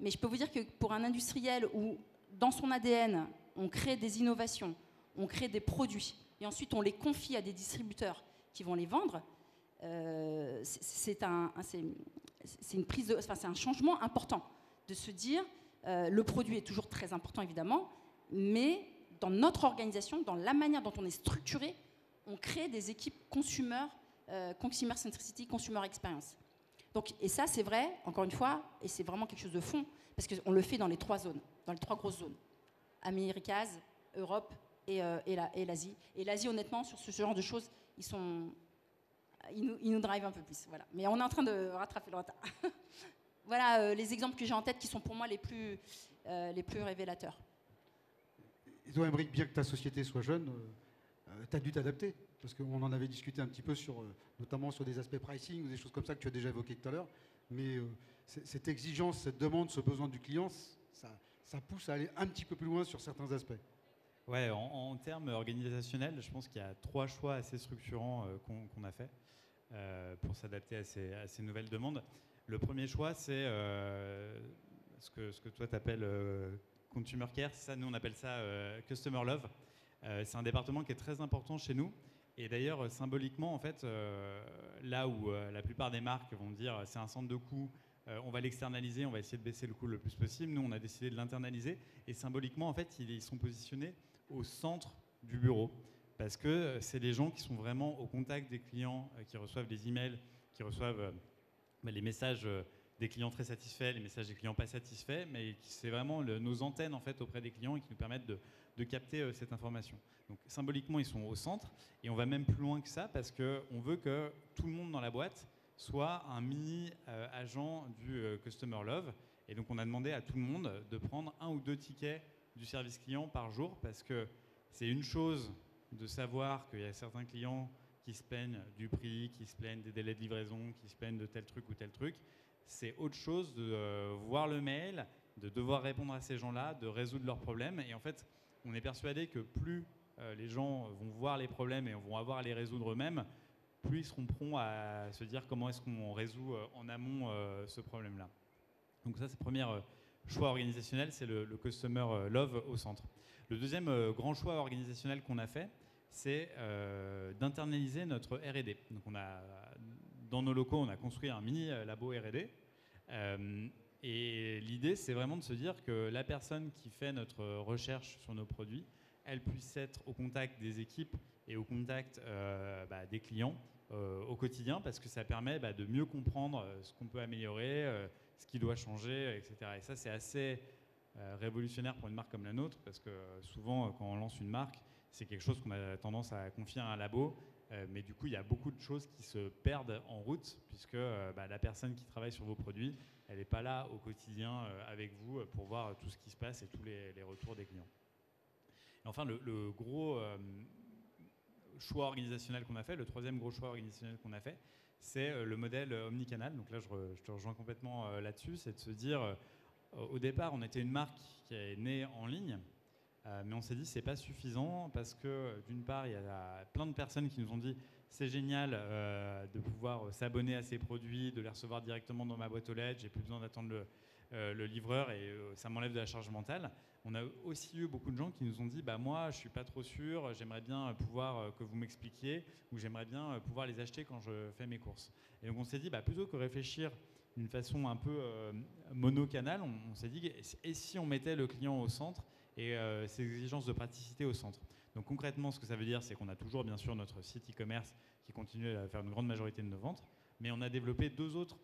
C: mais je peux vous dire que pour un industriel où dans son ADN, on crée des innovations, on crée des produits, et ensuite on les confie à des distributeurs qui vont les vendre, c'est un changement important de se dire, le produit est toujours très important évidemment, mais dans notre organisation, dans la manière dont on est structuré, on crée des équipes consumer centricity, consumer experience. Donc, et ça, c'est vrai, encore une fois, et c'est vraiment quelque chose de fond, parce qu'on le fait dans les 3 zones, dans les 3 grosses zones. Américas, Europe et l'Asie. Et l'Asie, honnêtement, sur ce genre de choses, ils nous drivent un peu plus. Voilà. Mais on est en train de rattraper le retard. Voilà les exemples que j'ai en tête qui sont pour moi les plus révélateurs.
A: Et toi, Aymeric, bien que ta société soit jeune, tu as dû t'adapter. Parce qu'on en avait discuté un petit peu notamment sur des aspects pricing ou des choses comme ça que tu as déjà évoquées tout à l'heure. Mais cette exigence, cette demande, ce besoin du client, ça pousse à aller un petit peu plus loin sur certains aspects.
D: Ouais, en termes organisationnels, je pense qu'il y a 3 choix assez structurants qu'on a fait pour s'adapter à ces nouvelles demandes. Le premier choix, c'est ce que toi tu appelles Consumer Care. Ça, nous, on appelle ça Customer Love. C'est un département qui est très important chez nous. Et d'ailleurs, symboliquement, en fait, là où la plupart des marques vont dire c'est un centre de coût, on va l'externaliser, on va essayer de baisser le coût le plus possible. Nous, on a décidé de l'internaliser. Et symboliquement, en fait, ils sont positionnés au centre du bureau. parce que c'est des gens qui sont vraiment au contact des clients, qui reçoivent des emails, qui reçoivent les messages des clients très satisfaits, les messages des clients pas satisfaits, mais c'est vraiment nos antennes en fait auprès des clients et qui nous permettent de capter cette information. Donc symboliquement, ils sont au centre et on va même plus loin que ça parce qu'on veut que tout le monde dans la boîte soit un mini agent du Customer Love. Et donc on a demandé à tout le monde de prendre 1 ou 2 tickets du service client par jour parce que c'est une chose de savoir qu'il y a certains clients qui se plaignent du prix, qui se plaignent des délais de livraison, qui se plaignent de tel truc ou tel truc. C'est autre chose de voir le mail, de devoir répondre à ces gens-là, de résoudre leurs problèmes. Et en fait, on est persuadé que plus les gens vont voir les problèmes et vont avoir à les résoudre eux-mêmes, plus ils seront prompts à se dire comment est-ce qu'on résout en amont ce problème-là. Donc ça, c'est le premier choix organisationnel, c'est le Customer Love au centre. Le deuxième grand choix organisationnel qu'on a fait, c'est d'internaliser notre R&D. Donc dans nos locaux, on a construit un mini labo R&D. Et l'idée, c'est vraiment de se dire que la personne qui fait notre recherche sur nos produits, elle puisse être au contact des équipes et au contact des clients au quotidien, parce que ça permet de mieux comprendre ce qu'on peut améliorer, ce qui doit changer, etc. Et ça, c'est assez révolutionnaire pour une marque comme la nôtre, parce que souvent, quand on lance une marque, c'est quelque chose qu'on a tendance à confier à un labo, mais du coup, il y a beaucoup de choses qui se perdent en route, puisque la personne qui travaille sur vos produits, elle n'est pas là au quotidien avec vous pour voir tout ce qui se passe et tous les retours des clients. Et enfin, le gros choix organisationnel qu'on a fait, le troisième gros choix organisationnel qu'on a fait, c'est le modèle omnicanal. Donc là, je te rejoins complètement là-dessus, c'est de se dire, au départ, on était une marque qui est née en ligne, mais on s'est dit c'est pas suffisant parce que d'une part il y a plein de personnes qui nous ont dit c'est génial de pouvoir s'abonner à ces produits, de les recevoir directement dans ma boîte aux lettres, j'ai plus besoin d'attendre le livreur et ça m'enlève de la charge mentale. On a aussi eu beaucoup de gens qui nous ont dit moi je suis pas trop sûr, j'aimerais bien pouvoir que vous m'expliquiez ou j'aimerais bien pouvoir les acheter quand je fais mes courses. Et donc on s'est dit plutôt que réfléchir d'une façon un peu monocanal, on s'est dit et si on mettait le client au centre et ces exigences de praticité au centre. Donc concrètement, ce que ça veut dire, c'est qu'on a toujours bien sûr notre site e-commerce qui continue à faire une grande majorité de nos ventes, mais on a développé 2 autres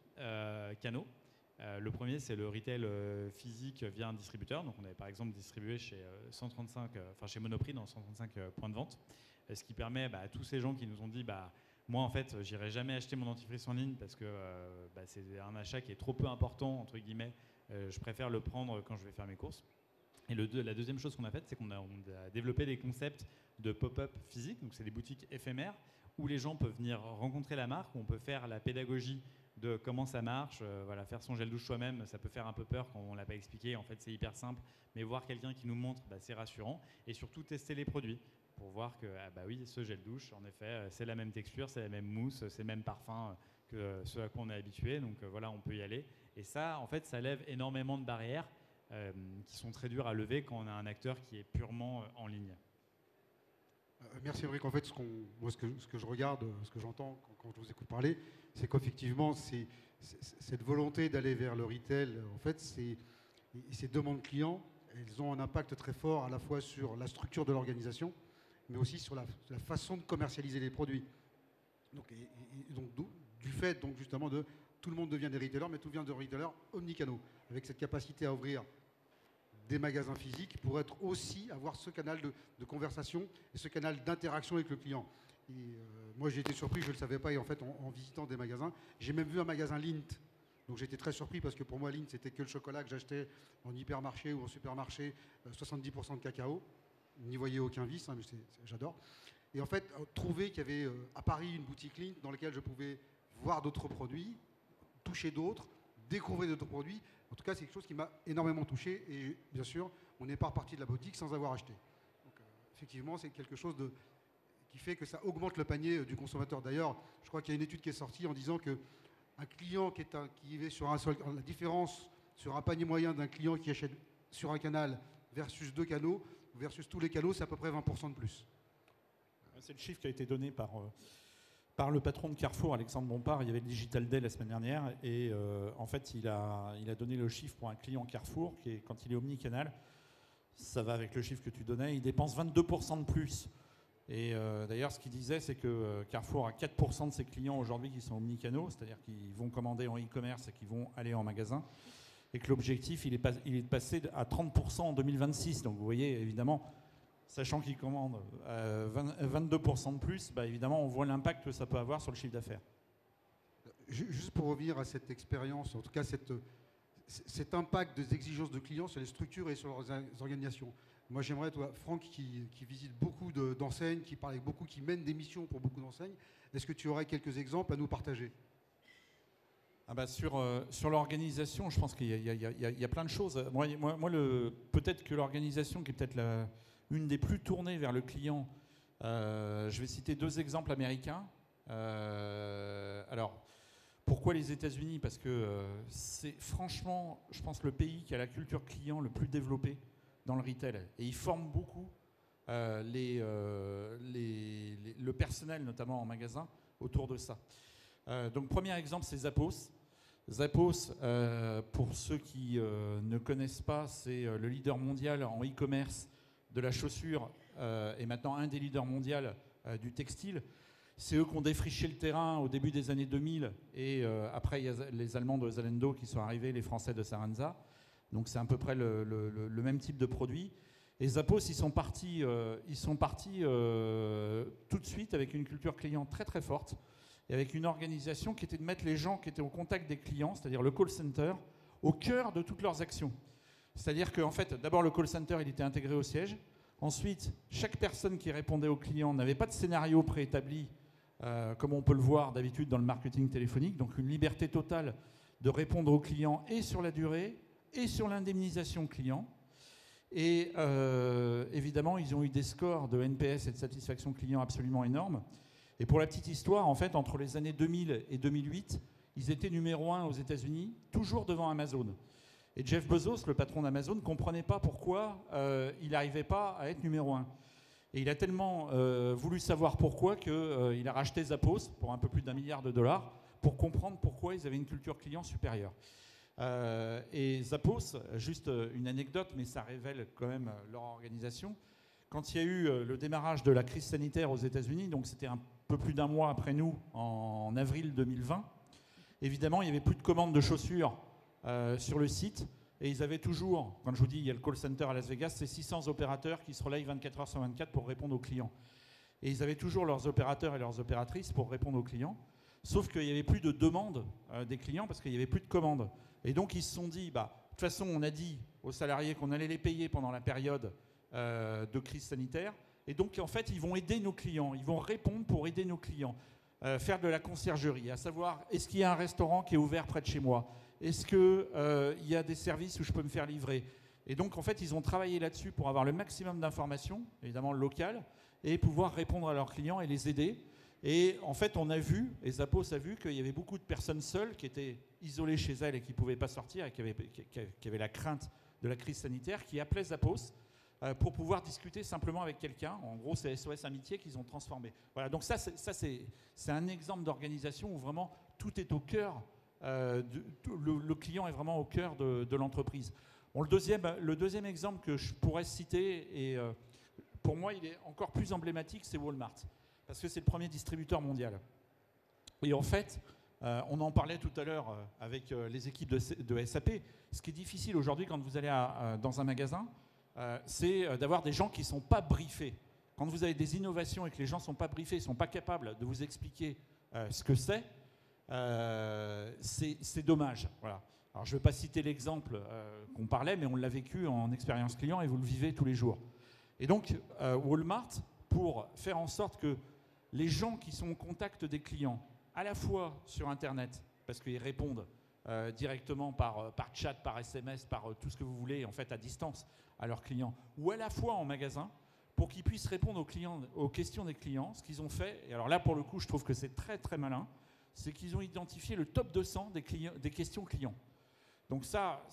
D: canaux. Le premier, c'est le retail physique via un distributeur. Donc on avait par exemple distribué chez chez Monoprix dans 135 points de vente, ce qui permet à tous ces gens qui nous ont dit moi en fait j'irai jamais acheter mon dentifrice en ligne parce que c'est un achat qui est trop peu important entre guillemets, je préfère le prendre quand je vais faire mes courses. Et la deuxième chose qu'on a faite, c'est qu'on a développé des concepts de pop-up physiques, donc c'est des boutiques éphémères où les gens peuvent venir rencontrer la marque, où on peut faire la pédagogie de comment ça marche, faire son gel douche soi-même, ça peut faire un peu peur quand on ne l'a pas expliqué, en fait c'est hyper simple, mais voir quelqu'un qui nous montre, c'est rassurant, et surtout tester les produits pour voir que oui, ce gel douche, en effet, c'est la même texture, c'est la même mousse, c'est le même parfum que ce à quoi on est habitué, donc on peut y aller. Et ça, en fait, ça lève énormément de barrières qui sont très dures à lever quand on a un acteur qui est purement en ligne.
A: Merci Émeric. En fait, ce que je regarde, ce que j'entends quand je vous écoute parler, c'est qu'effectivement, cette volonté d'aller vers le retail, en fait, ces demandes clients, elles ont un impact très fort à la fois sur la structure de l'organisation, mais aussi sur la façon de commercialiser les produits. Donc, du fait, donc, justement, de tout le monde devient des retailers, mais tout vient de retailers omnicanaux, avec cette capacité à ouvrir des magasins physiques pour avoir ce canal de conversation et ce canal d'interaction avec le client. Et moi, j'ai été surpris, je ne le savais pas, et en fait, en visitant des magasins, j'ai même vu un magasin Lindt. Donc j'étais très surpris parce que pour moi, Lindt, c'était que le chocolat que j'achetais en hypermarché ou en supermarché, 70% de cacao. N'y voyez aucun vice, mais j'adore. Et en fait, trouver qu'il y avait à Paris une boutique Lindt dans laquelle je pouvais voir d'autres produits, toucher d'autres, découvrir d'autres produits. En tout cas, c'est quelque chose qui m'a énormément touché. Et bien sûr, on n'est pas reparti de la boutique sans avoir acheté. Donc, effectivement, c'est quelque chose qui fait que ça augmente le panier du consommateur. D'ailleurs, je crois qu'il y a une étude qui est sortie en disant qu'un client qui est sur un seul... La différence sur un panier moyen d'un client qui achète sur un canal versus 2 canaux, versus tous les canaux, c'est à peu près 20% de plus.
B: C'est le chiffre qui a été donné par le patron de Carrefour, Alexandre Bompard. Il y avait le Digital Day la semaine dernière et en fait il a donné le chiffre pour un client Carrefour qui quand il est omnicanal, ça va avec le chiffre que tu donnais, il dépense 22% de plus Et d'ailleurs, ce qu'il disait, c'est que Carrefour a 4% de ses clients aujourd'hui qui sont omnicanaux, c'est-à-dire qui vont commander en e-commerce et qui vont aller en magasin. Et que l'objectif, il est passé à 30% en 2026. Donc vous voyez, évidemment, sachant qu'ils commandent 22% de plus, bah, évidemment, on voit l'impact que ça peut avoir sur le chiffre d'affaires.
A: Juste pour revenir à cette expérience, en tout cas cet impact des exigences de clients sur les structures et sur leurs organisations. Moi, j'aimerais, toi, Franck, qui visite beaucoup d'enseignes, qui parle avec beaucoup, qui mène des missions pour beaucoup d'enseignes, est-ce que tu aurais quelques exemples à nous partager?
B: Sur l'organisation, je pense qu'il y a plein de choses. Peut-être que l'organisation qui est peut-être une des plus tournées vers le client, je vais citer 2 exemples américains. Alors, pourquoi les États-Unis? Parce que c'est franchement, je pense, le pays qui a la culture client le plus développée dans le retail. Et ils forment beaucoup le personnel, notamment en magasin, autour de ça. Donc, premier exemple, c'est Zappos. Zappos, pour ceux qui ne connaissent pas, c'est le leader mondial en e-commerce de la chaussure et maintenant un des leaders mondiaux du textile. C'est eux qui ont défriché le terrain au début des années 2000 et après il y a les Allemands de Zalando qui sont arrivés, les Français de Saranza. Donc c'est à peu près le même type de produit. Et Zappos, ils sont partis tout de suite avec une culture client très très forte et avec une organisation qui était de mettre les gens qui étaient au contact des clients, c'est-à-dire le call center, au cœur de toutes leurs actions. C'est-à-dire qu'en fait, d'abord le call center, il était intégré au siège. Ensuite, chaque personne qui répondait aux clients n'avait pas de scénario préétabli, comme on peut le voir d'habitude dans le marketing téléphonique, donc une liberté totale de répondre aux clients et sur la durée et sur l'indemnisation client. Et évidemment, ils ont eu des scores de NPS et de satisfaction client absolument énormes. Et pour la petite histoire, en fait, entre les années 2000 et 2008, ils étaient numéro 1 aux États-Unis, toujours devant Amazon. Et Jeff Bezos, le patron d'Amazon, ne comprenait pas pourquoi il n'arrivait pas à être numéro 1. Et il a tellement voulu savoir pourquoi qu'il a racheté Zappos pour un peu plus d'1 milliard de dollars pour comprendre pourquoi ils avaient une culture client supérieure. Et Zappos, juste une anecdote, mais ça révèle quand même leur organisation. Quand il y a eu le démarrage de la crise sanitaire aux États-Unis, donc c'était un peu plus d'1 mois après nous, en avril 2020, évidemment, il n'y avait plus de commandes de chaussures sur le site. Et ils avaient toujours, quand je vous dis il y a le call center à Las Vegas, c'est 600 opérateurs qui se relayent 24 heures sur 24 pour répondre aux clients. Et ils avaient toujours leurs opérateurs et leurs opératrices pour répondre aux clients. Sauf qu'il n'y avait plus de demande des clients parce qu'il n'y avait plus de commandes. Et donc ils se sont dit, de toute façon on a dit aux salariés qu'on allait les payer pendant la période de crise sanitaire. Et donc en fait ils vont aider nos clients, ils vont répondre pour aider nos clients. Faire de la conciergerie, à savoir est-ce qu'il y a un restaurant qui est ouvert près de chez moi? Est-ce qu'il y a des services où je peux me faire livrer? Et donc, en fait, ils ont travaillé là-dessus pour avoir le maximum d'informations, évidemment locales, et pouvoir répondre à leurs clients et les aider. Et en fait, on a vu, et Zappos a vu, qu'il y avait beaucoup de personnes seules qui étaient isolées chez elles et qui ne pouvaient pas sortir et qui avaient la crainte de la crise sanitaire, qui appelaient Zappos pour pouvoir discuter simplement avec quelqu'un. En gros, c'est SOS Amitié qu'ils ont transformé. Voilà, donc ça c'est un exemple d'organisation où vraiment tout est au cœur. Le client est vraiment au cœur de l'entreprise. Bon, le deuxième exemple que je pourrais citer, et pour moi il est encore plus emblématique, c'est Walmart, parce que c'est le premier distributeur mondial. Et en fait, on en parlait tout à l'heure avec les équipes de SAP, ce qui est difficile aujourd'hui quand vous allez dans un magasin, c'est d'avoir des gens qui ne sont pas briefés. Quand vous avez des innovations et que les gens ne sont pas briefés, ne sont pas capables de vous expliquer ce que c'est dommage. Voilà. Alors, je ne vais pas citer l'exemple qu'on parlait, mais on l'a vécu en expérience client et vous le vivez tous les jours. Et donc, Walmart, pour faire en sorte que les gens qui sont au contact des clients, à la fois sur Internet, parce qu'ils répondent directement par chat, par SMS, par tout ce que vous voulez, en fait, à distance, à leurs clients, ou à la fois en magasin, pour qu'ils puissent répondre aux questions des clients, ce qu'ils ont fait, et alors là, pour le coup, je trouve que c'est très, très malin, c'est qu'ils ont identifié le top 200 des questions clients. Donc ça,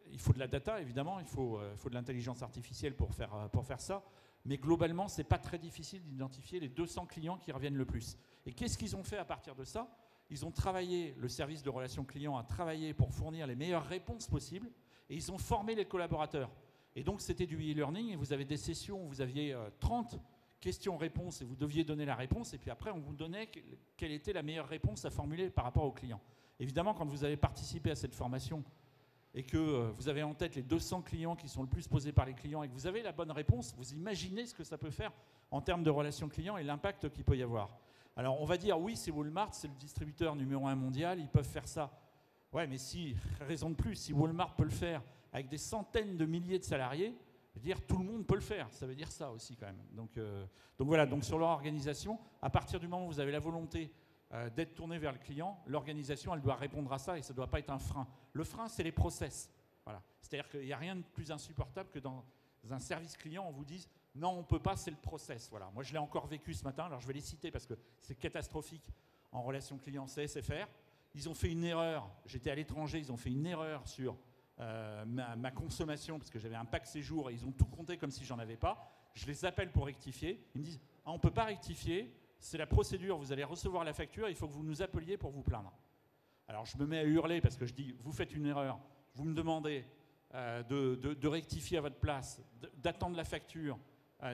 B: il faut de la data, évidemment, il faut de l'intelligence artificielle pour faire ça, mais globalement, ce n'est pas très difficile d'identifier les 200 clients qui reviennent le plus. Et qu'est-ce qu'ils ont fait à partir de ça? Ils ont travaillé, le service de relations clients a travaillé pour fournir les meilleures réponses possibles, et ils ont formé les collaborateurs. Et donc, c'était du e-learning, et vous avez des sessions où vous aviez 30 questions-réponses et vous deviez donner la réponse, et puis après, on vous donnait quelle était la meilleure réponse à formuler par rapport au client. Évidemment, quand vous avez participé à cette formation et que vous avez en tête les 200 clients qui sont le plus posés par les clients et que vous avez la bonne réponse, vous imaginez ce que ça peut faire en termes de relations clients et l'impact qu'il peut y avoir. Alors, on va dire, oui, c'est Walmart, c'est le distributeur numéro 1 mondial, ils peuvent faire ça. Ouais, mais si, raison de plus, si Walmart peut le faire avec des centaines de milliers de salariés, je veux dire, tout le monde peut le faire. Ça veut dire ça aussi quand même. Donc voilà, donc sur leur organisation, à partir du moment où vous avez la volonté d'être tourné vers le client, l'organisation, elle doit répondre à ça et ça ne doit pas être un frein. Le frein, c'est les process. Voilà. C'est-à-dire qu'il n'y a rien de plus insupportable que dans un service client, on vous dise non, on ne peut pas, c'est le process. Voilà. Moi, je l'ai encore vécu ce matin, alors je vais les citer parce que c'est catastrophique en relation client, c'est SFR. Ils ont fait une erreur, j'étais à l'étranger, ils ont fait une erreur sur ma consommation parce que j'avais un pack séjour et ils ont tout compté comme si j'en avais pas. Je les appelle pour rectifier. Ils me disent ah, on ne peut pas rectifier, c'est la procédure, vous allez recevoir la facture, il faut que vous nous appeliez pour vous plaindre. Alors je me mets à hurler parce que je dis vous faites une erreur, vous me demandez de rectifier à votre place, d'attendre la facture,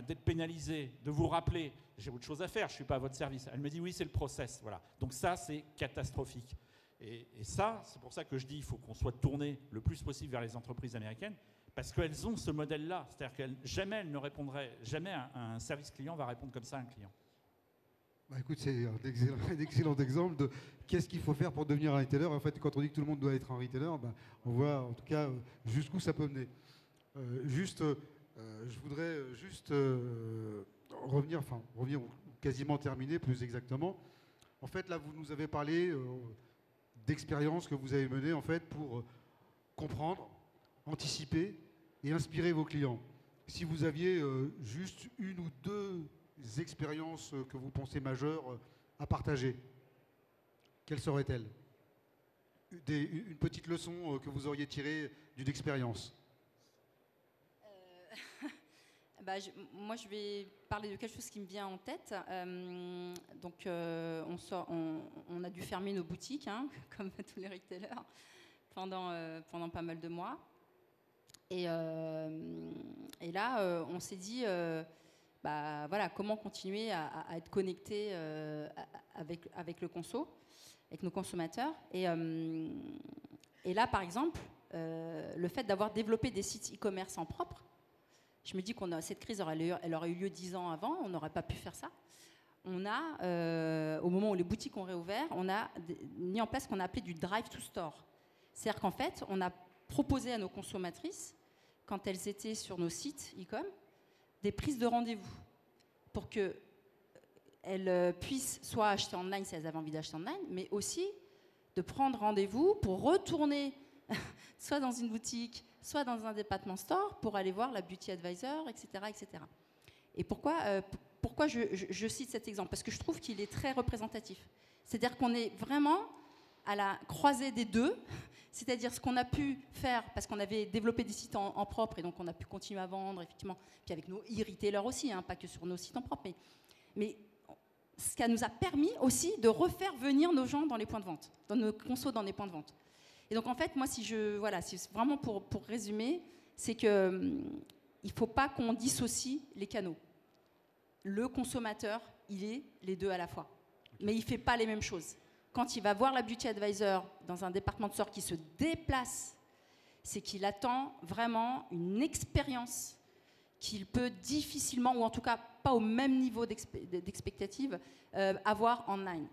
B: d'être pénalisé, de vous rappeler, j'ai autre chose à faire, je ne suis pas à votre service. Elle me dit oui, c'est le process. Voilà. Donc ça, c'est catastrophique. Et ça, c'est pour ça que je dis qu'il faut qu'on soit tourné le plus possible vers les entreprises américaines, parce qu'elles ont ce modèle-là. C'est-à-dire qu'elles jamais elles ne répondraient, jamais un service client va répondre comme ça à un client.
A: Bah écoute, c'est un excellent exemple de qu'est-ce qu'il faut faire pour devenir un retailer. En fait, quand on dit que tout le monde doit être un retailer, bah, on voit en tout cas jusqu'où ça peut mener. Je voudrais juste revenir ou quasiment terminer plus exactement. En fait, là, vous nous avez parlé d'expériences que vous avez menées en fait pour comprendre, anticiper et inspirer vos clients. Si vous aviez juste une ou deux expériences que vous pensez majeures à partager, quelles seraient-elles? Une petite leçon que vous auriez tirée d'une expérience.
C: Moi, je vais parler de quelque chose qui me vient en tête. On a dû fermer nos boutiques, hein, comme tous les retailers, pendant pas mal de mois. Et là, on s'est dit, voilà, comment continuer à être connecté avec le conso, avec nos consommateurs. Et là, par exemple, le fait d'avoir développé des sites e-commerce en propre, je me dis que cette crise elle aurait eu lieu 10 ans avant, on n'aurait pas pu faire ça. On a, au moment où les boutiques ont réouvert, on a mis en place ce qu'on a appelé du drive to store. C'est-à-dire qu'en fait, on a proposé à nos consommatrices, quand elles étaient sur nos sites e-com, des prises de rendez-vous pour qu'elles puissent soit acheter online si elles avaient envie d'acheter online, mais aussi de prendre rendez-vous pour retourner soit dans une boutique, soit dans un department store pour aller voir la beauty advisor, etc. etc. Et pourquoi je cite cet exemple? Parce que je trouve qu'il est très représentatif. C'est-à-dire qu'on est vraiment à la croisée des deux, c'est-à-dire ce qu'on a pu faire, parce qu'on avait développé des sites en propre, et donc on a pu continuer à vendre, effectivement, puis avec nos e-retailers aussi, hein, pas que sur nos sites en propre, mais ce qui nous a permis aussi de refaire venir nos gens dans les points de vente, dans nos consos dans les points de vente. Et donc en fait, moi, c'est vraiment pour résumer, c'est qu'il ne faut pas qu'on dissocie les canaux. Le consommateur, il est les deux à la fois, mais il ne fait pas les mêmes choses. Quand il va voir la beauty advisor dans un département de store qui se déplace, c'est qu'il attend vraiment une expérience qu'il peut difficilement, ou en tout cas pas au même niveau d'expectative, avoir online.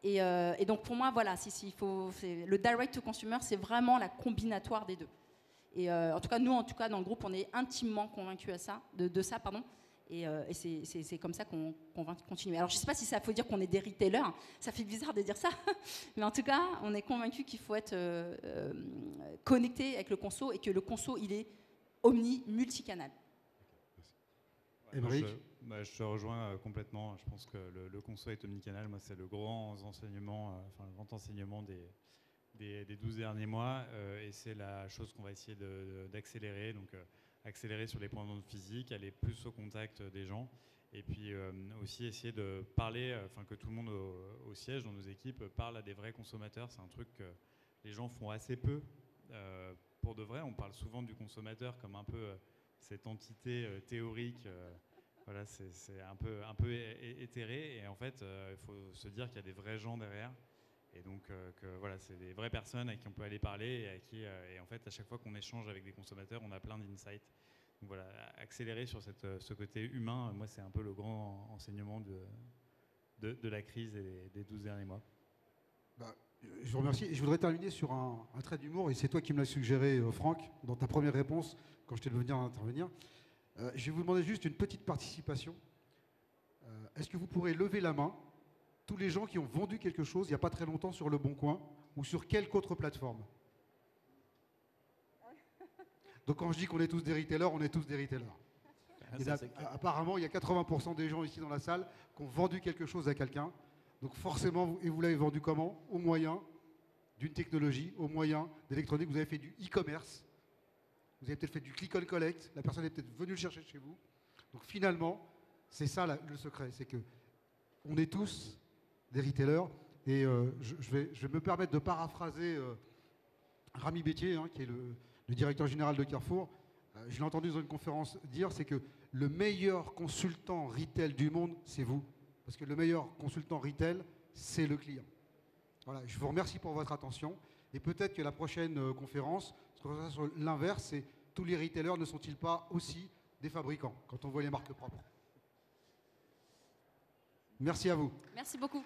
C: Et donc pour moi, voilà, le direct to consumer, c'est vraiment la combinatoire des deux. Et en tout cas, nous, dans le groupe, on est intimement convaincus de ça. Et c'est comme ça qu'on va continuer. Alors, je ne sais pas si ça faut dire qu'on est des retailers, ça fait bizarre de dire ça, mais en tout cas, on est convaincus qu'il faut être connecté avec le conso et que le conso, il est multicanal.
A: Émeric ?
D: Je te rejoins complètement. Je pense que le conso est omnicanal. Moi, c'est le grand enseignement des 12 derniers mois. Et c'est la chose qu'on va essayer d'accélérer. Donc, accélérer sur les points de vente physiques, aller plus au contact des gens. Et puis aussi essayer de parler, que tout le monde au siège, dans nos équipes, parle à des vrais consommateurs. C'est un truc que les gens font assez peu. Pour de vrai, on parle souvent du consommateur comme un peu cette entité théorique Voilà, c'est un peu éthéré. Et en fait, il faut se dire qu'il y a des vrais gens derrière. Et donc, que voilà, c'est des vraies personnes à qui on peut aller parler et en fait, à chaque fois qu'on échange avec des consommateurs, on a plein d'insights. Donc voilà, accélérer sur ce côté humain, moi, c'est un peu le grand enseignement de la crise et des 12 derniers mois.
A: Bah, je vous remercie. Et je voudrais terminer sur un trait d'humour, et c'est toi qui me l'as suggéré, Franck, dans ta première réponse, quand je t'ai demandé d'intervenir. Je vais vous demander juste une petite participation. Est-ce que vous pourrez lever la main tous les gens qui ont vendu quelque chose il n'y a pas très longtemps sur Le Bon Coin ou sur quelque autre plateforme? Donc quand je dis qu'on est tous des retailers, on est tous des retailers. Apparemment, il y a 80% des gens ici dans la salle qui ont vendu quelque chose à quelqu'un. Donc forcément, et vous l'avez vendu comment? Au moyen d'une technologie, au moyen d'électronique. Vous avez fait du e-commerce. Vous avez peut-être fait du click and collect. La personne est peut-être venue le chercher chez vous. Donc finalement, c'est ça le secret. C'est que on est tous des retailers. Et je vais me permettre de paraphraser Rami Bétier, hein, qui est le directeur général de Carrefour. Je l'ai entendu dans une conférence dire, c'est que le meilleur consultant retail du monde, c'est vous. Parce que le meilleur consultant retail, c'est le client. Voilà, je vous remercie pour votre attention. Et peut-être que la prochaine conférence sera sur l'inverse, c'est tous les retailers ne sont-ils pas aussi des fabricants quand on voit les marques propres? Merci à vous.
C: Merci beaucoup.